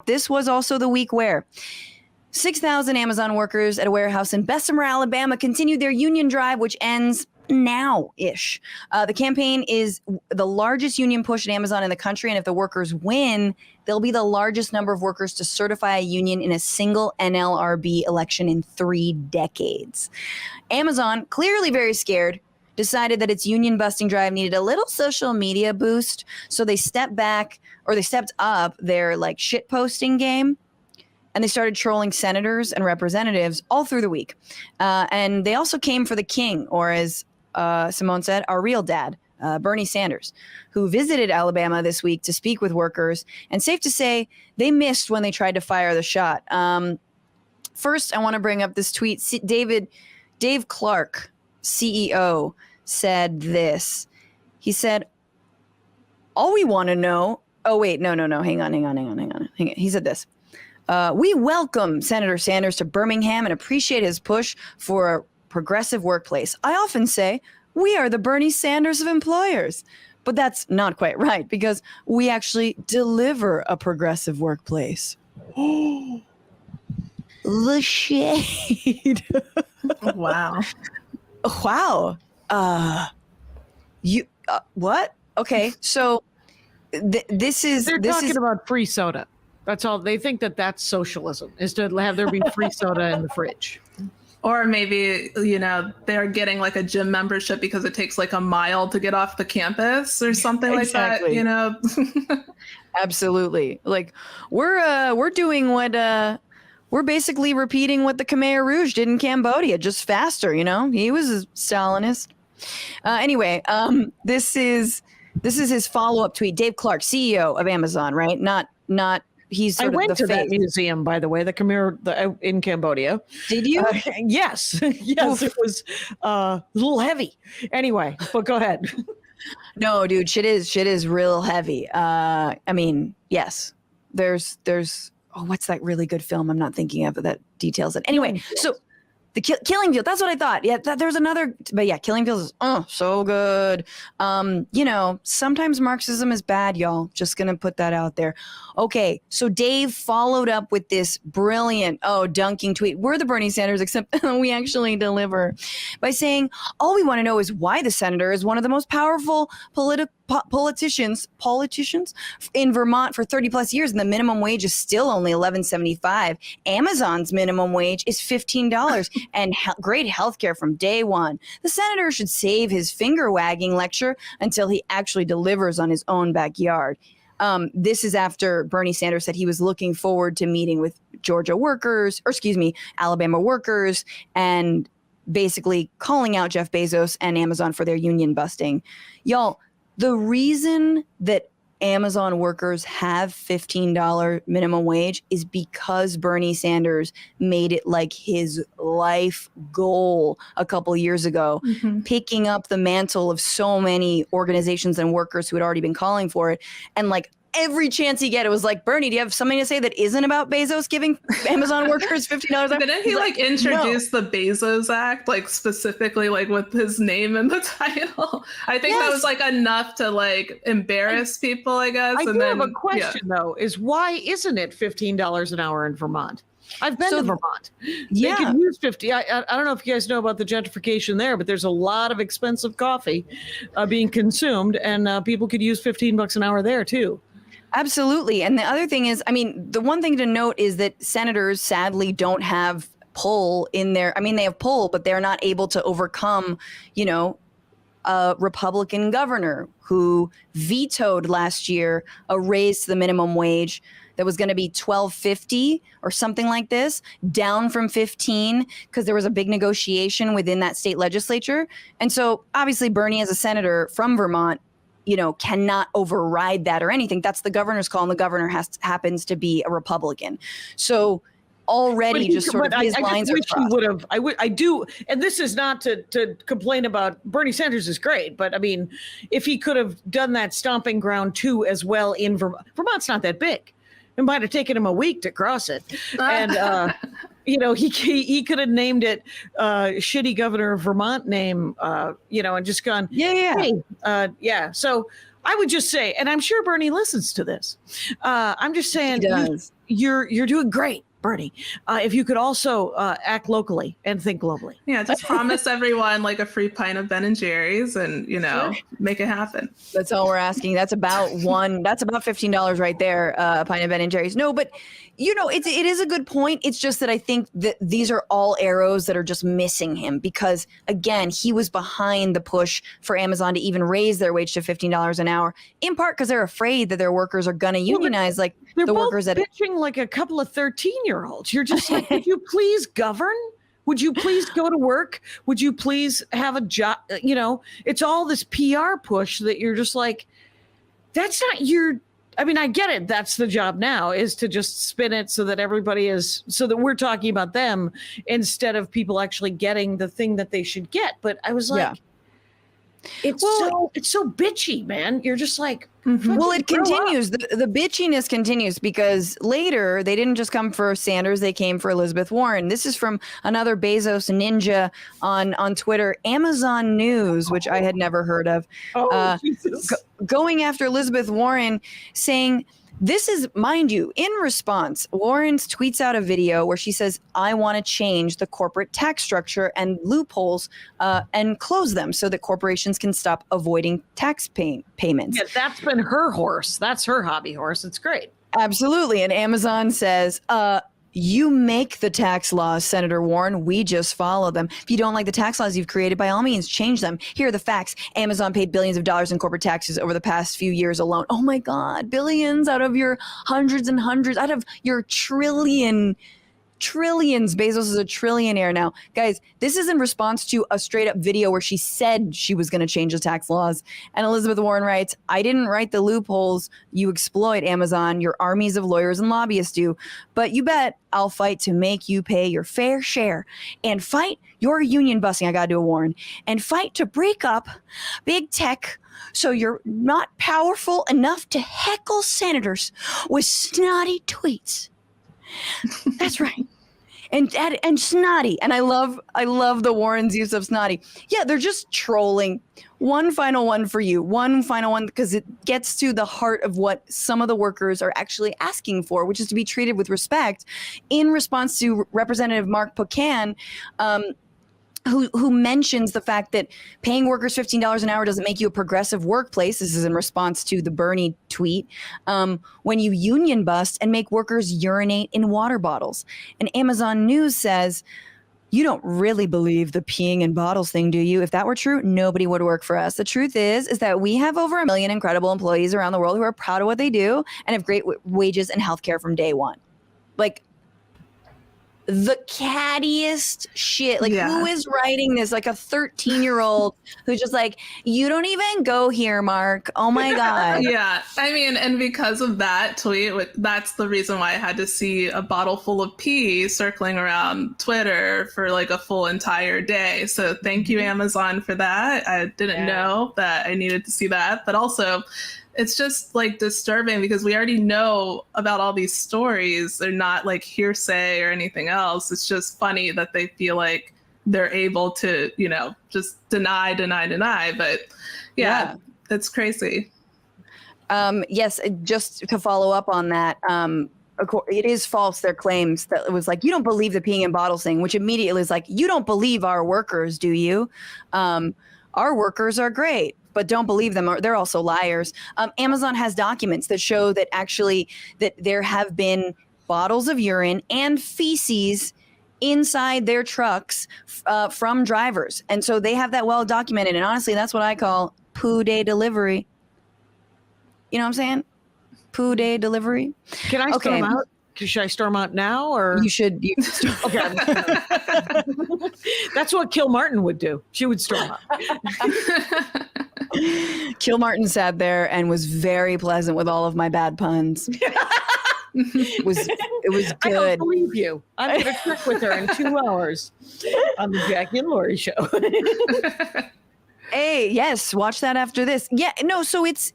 This was also the week where 6,000 Amazon workers at a warehouse in Bessemer, Alabama continued their union drive, which ends now-ish. The campaign is the largest union push at Amazon in the country, and if the workers win, they'll be the largest number of workers to certify a union in a single NLRB election in 3 decades. Amazon, clearly very scared, decided that its union busting drive needed a little social media boost, so they stepped up their like shit posting game. And they started trolling senators and representatives all through the week. And they also came for the king, or as Simone said, our real dad, Bernie Sanders, who visited Alabama this week to speak with workers. And safe to say, they missed when they tried to fire the shot. First, I want to bring up this tweet. Dave Clark, CEO, said this. He said, all we want to know. Oh, wait, no. Hang on. He said this. We welcome Senator Sanders to Birmingham and appreciate his push for a progressive workplace. I often say we are the Bernie Sanders of employers, but that's not quite right because we actually deliver a progressive workplace. The shade. Wow. Wow. What? Okay, so this is... They're talking about free soda. That's all. They think that that's socialism, is to have there be free soda in the fridge. Or maybe, they're getting like a gym membership because it takes like a mile to get off the campus or something Exactly. like that, Absolutely. Like we're doing what we're basically repeating what the Khmer Rouge did in Cambodia, just faster, He was a Stalinist. Anyway, this is his follow-up tweet. Dave Clark, CEO of Amazon, right? Not he's sort I of went the to that face. museum, by the way, the Khmer in Cambodia. Did you? Yes. Yes, it was a little heavy. Anyway, but go ahead. No, dude, shit is real heavy. I mean, yes. There's what's that really good film I'm not thinking of that details it. Anyway, so the Killing Field, that's what I thought. Yeah, there's another, but yeah, Killing Field is so good. Sometimes Marxism is bad, y'all. Just gonna put that out there. Okay, so Dave followed up with this brilliant, dunking tweet. We're the Bernie Sanders, except we actually deliver, by saying, all we want to know is why the senator is one of the most powerful politicians in Vermont for 30 plus years, and the minimum wage is still only $11.75. Amazon's minimum wage is $15 and great healthcare from day one. The senator should save his finger wagging lecture until he actually delivers on his own backyard. This is after Bernie Sanders said he was looking forward to meeting with Alabama workers, and basically calling out Jeff Bezos and Amazon for their union busting. Y'all, the reason that Amazon workers have $15 minimum wage is because Bernie Sanders made it like his life goal a couple years ago, picking up the mantle of so many organizations and workers who had already been calling for it. And like every chance he get, it was like, Bernie, do you have something to say that isn't about Bezos giving Amazon workers $15? Didn't he introduce the Bezos Act, like specifically like with his name in the title? I think that was like enough to like embarrass people, I guess. I do have a question though, is why isn't it $15 an hour in Vermont? I've been to Vermont. Yeah. They could use 50. I don't know if you guys know about the gentrification there, but there's a lot of expensive coffee being consumed, and people could use $15 an hour there too. Absolutely. And the other thing is, I mean, the one thing to note is that senators sadly don't have pull in their, I mean, they have pull, but they're not able to overcome, a Republican governor who vetoed last year a raise to the minimum wage that was going to be $12.50 or something like this, down from $15, because there was a big negotiation within that state legislature. And so obviously Bernie, as a senator from Vermont, cannot override that or anything. That's the governor's call, and the governor happens to be a Republican. So already his lines are crossed. I do, and this is not to complain about Bernie Sanders is great, but I mean, if he could have done that stomping ground too as well in Vermont. Vermont's not that big. It might have taken him a week to cross it. And, he could have named it shitty governor of Vermont name, and just gone, So I would just say, and I'm sure Bernie listens to this. I'm just saying, you're doing great, Bernie. If you could also act locally and think globally. Yeah, just promise everyone like a free pint of Ben and Jerry's, and make it happen. That's all we're asking. That's about $15 right there, a pint of Ben and Jerry's. No, but it is a good point. It's just that I think that these are all arrows that are just missing him because, again, he was behind the push for Amazon to even raise their wage to $15 an hour, in part because they're afraid that their workers are going to unionize like they're the both workers that bitching like a couple of 13-year-olds. You're just like, would you please govern? Would you please go to work? Would you please have a job? It's all this PR push that you're just like, that's not your. I mean, I get it. That's the job now, is to just spin it so that so that we're talking about them instead of people actually getting the thing that they should get. But I was like, it's so bitchy, man. You're just like, well, it continues. The bitchiness continues because later they didn't just come for Sanders. They came for Elizabeth Warren. This is from another Bezos ninja on Twitter, Amazon News, which I had never heard of. Jesus. Going after Elizabeth Warren, saying, this is, mind you, in response, Warren tweets out a video where she says, I want to change the corporate tax structure and loopholes and close them so that corporations can stop avoiding tax payments. Yeah, that's been her horse. That's her hobby horse. It's great. Absolutely. And Amazon says, you make the tax laws, Senator Warren. We just follow them. If you don't like the tax laws you've created, by all means, change them. Here are the facts. Amazon paid billions of dollars in corporate taxes over the past few years alone. Oh, my God. Billions out of your hundreds and hundreds, out of your trillions. Bezos is a trillionaire now. Guys, this is in response to a straight up video where she said she was going to change the tax laws. And Elizabeth Warren writes, I didn't write the loopholes you exploit, Amazon. Your armies of lawyers and lobbyists do. But you bet I'll fight to make you pay your fair share and fight your union busting. I got to do a Warren and fight to break up big tech so you're not powerful enough to heckle senators with snotty tweets. That's right. And snotty. And I love the Warren's use of snotty. Yeah, they're just trolling. One final one for you. One final one because it gets to the heart of what some of the workers are actually asking for, which is to be treated with respect. In response to Representative Mark Pocan, who mentions the fact that paying workers $15 an hour doesn't make you a progressive workplace. This is in response to the Bernie tweet. When you union bust and make workers urinate in water bottles. And Amazon News says, you don't really believe the peeing in bottles thing, do you? If that were true, nobody would work for us. The truth is that we have over 1 million incredible employees around the world who are proud of what they do and have great wages and healthcare from day one. Like, the cattiest shit. Like, who is writing this? Like a 13-year-old who's just like, you don't even go here, Mark. Oh my God. Yeah. I mean, and because of that tweet, that's the reason why I had to see a bottle full of pee circling around Twitter for like a full entire day. So thank you, Amazon, for that. I didn't know that I needed to see that. But also, it's just like disturbing because we already know about all these stories. They're not like hearsay or anything else. It's just funny that they feel like they're able to, just deny. But yeah. It's crazy. Yes, just to follow up on that, it is false, their claims that it was like, you don't believe the peeing in bottles thing, which immediately is like, you don't believe our workers, do you? Our workers are great. But don't believe them. They're also liars. Amazon has documents that show that actually that there have been bottles of urine and feces inside their trucks from drivers. And so they have that well documented. And honestly, that's what I call poo day delivery. You know what I'm saying? Poo day delivery. Can I storm out? Should I storm out now, or you should? Okay, that's what Kilmartin would do. She would storm out. Kilmartin sat there and was very pleasant with all of my bad puns. It was good. I don't believe you. I'm going to trick with her in 2 hours on the Jackie and Laurie show. Hey, yes, watch that after this. Yeah, no, so it's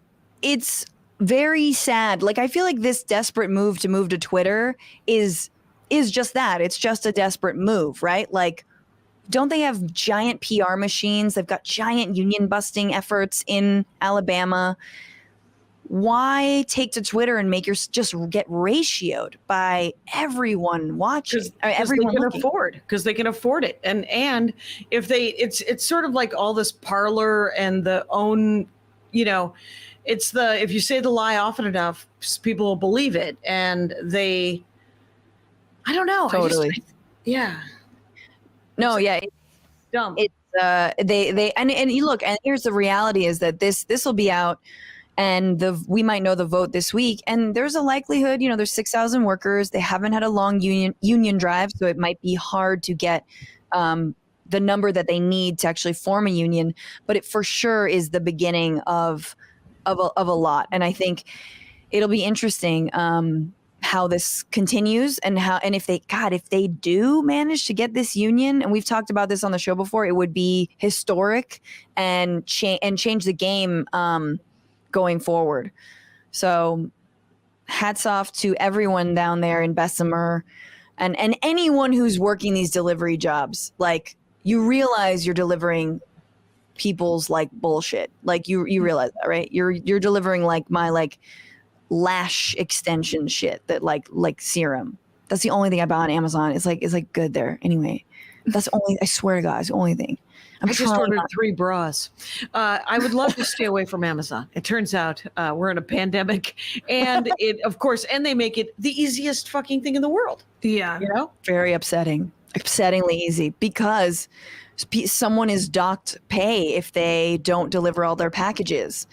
very sad. Like, I feel like this desperate move to Twitter is just that. It's just a desperate move, right? Like, don't they have giant PR machines? They've got giant union busting efforts in Alabama. why take to Twitter and make your just get ratioed by everyone watching? Everyone because they can afford it, and if they, it's sort of like all this parlor and the own, it's the, if you say the lie often enough, people will believe it, and they, I don't know, totally, yeah, no, yeah, it's dumb. It's they and you look, and here's the reality is that this will be out. And we might know the vote this week, and there's a likelihood, there's 6,000 workers. They haven't had a long union drive, so it might be hard to get the number that they need to actually form a union. But it for sure is the beginning of a lot, and I think it'll be interesting how this continues, and if they do manage to get this union, and we've talked about this on the show before, it would be historic and change the game. Going forward. So hats off to everyone down there in Bessemer and anyone who's working these delivery jobs. Like, you realize you're delivering people's like bullshit. Like you realize that, right? You're delivering like my like lash extension shit that like serum. That's the only thing I buy on Amazon. It's like good there. Anyway, that's only, I swear to God, it's the only thing. I just ordered 3 bras. I would love to stay away from Amazon. It turns out we're in a pandemic, and they make it the easiest fucking thing in the world. Yeah. Very upsettingly easy, because someone is docked pay if they don't deliver all their packages.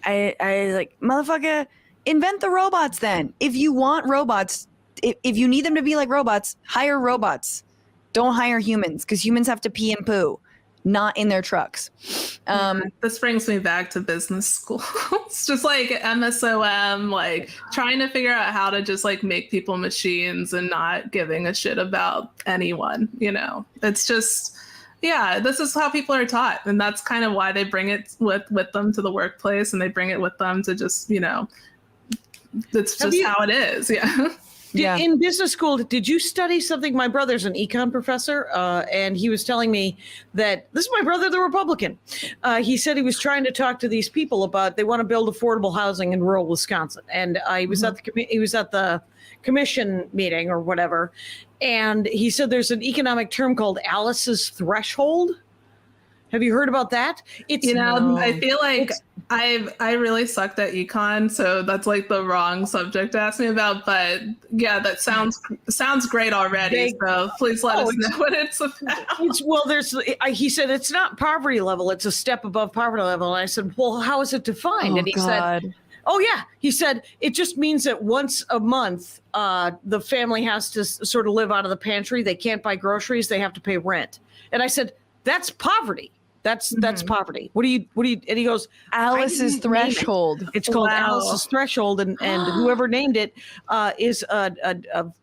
I like, motherfucker, invent the robots then. If you want robots, if you need them to be like robots, hire robots. Don't hire humans, because humans have to pee and poo, not in their trucks. This brings me back to business school. It's just like MSOM, like trying to figure out how to just like make people machines and not giving a shit about anyone. It's just, yeah, this is how people are taught, and that's kind of why they bring it with them to the workplace, and they bring it with them to just, it's just how it is. Yeah. In business school, did you study something? My brother's an econ professor, and he was telling me that, this is my brother, the Republican. He said he was trying to talk to these people about, they want to build affordable housing in rural Wisconsin. And he was at the commission meeting or whatever. And he said there's an economic term called Alice's threshold. Have you heard about that? I feel like I really sucked at econ, so that's like the wrong subject to ask me about. But yeah, that sounds great already. So please let us know what it's about. He said it's not poverty level; it's a step above poverty level. And I said, well, how is it defined? And he said, oh yeah, he said it just means that once a month, the family has to sort of live out of the pantry. They can't buy groceries; they have to pay rent. And I said, that's poverty. That's poverty. What do you? And he goes, Alice's threshold. It's called Alice's threshold, and whoever named it is a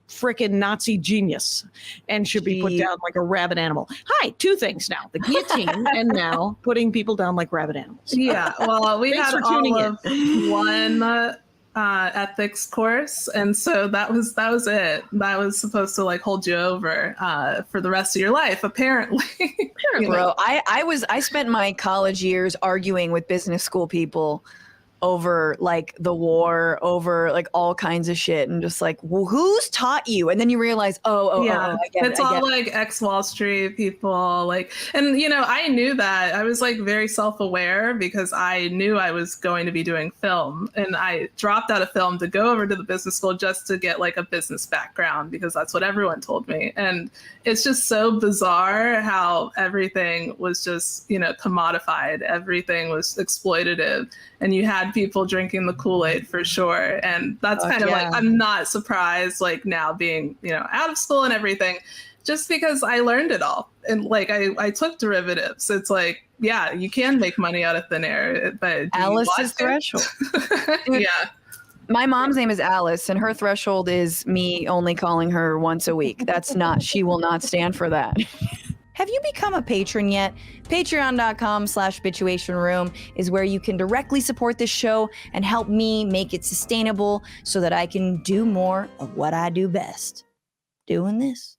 frickin' Nazi genius, and should be put down like a rabid animal. Hi, 2 things now: the guillotine, and now putting people down like rabid animals. Yeah. Well, we had all of one ethics course, and so that was it. That was supposed to like hold you over for the rest of your life, apparently. Bro, I spent my college years arguing with business school people over like the war, over like all kinds of shit, and just like, well, who's taught you? And then you realize, I get it's all like ex-Wall Street people, like, and I knew that. I was like very self-aware because I knew I was going to be doing film, and I dropped out of film to go over to the business school just to get like a business background, because that's what everyone told me. And it's just so bizarre how everything was just, commodified. Everything was exploitative, and you had people drinking the Kool-Aid for sure. And that's kind of like, I'm not surprised, like now being, out of school and everything, just because I learned it all. And like, I took derivatives. It's like, yeah, you can make money out of thin air, but Alice's threshold. Yeah. My mom's name is Alice, and her threshold is me only calling her once a week. She will not stand for that. Have you become a patron yet? Patreon.com/Bitchuation Room is where you can directly support this show and help me make it sustainable so that I can do more of what I do best. Doing this.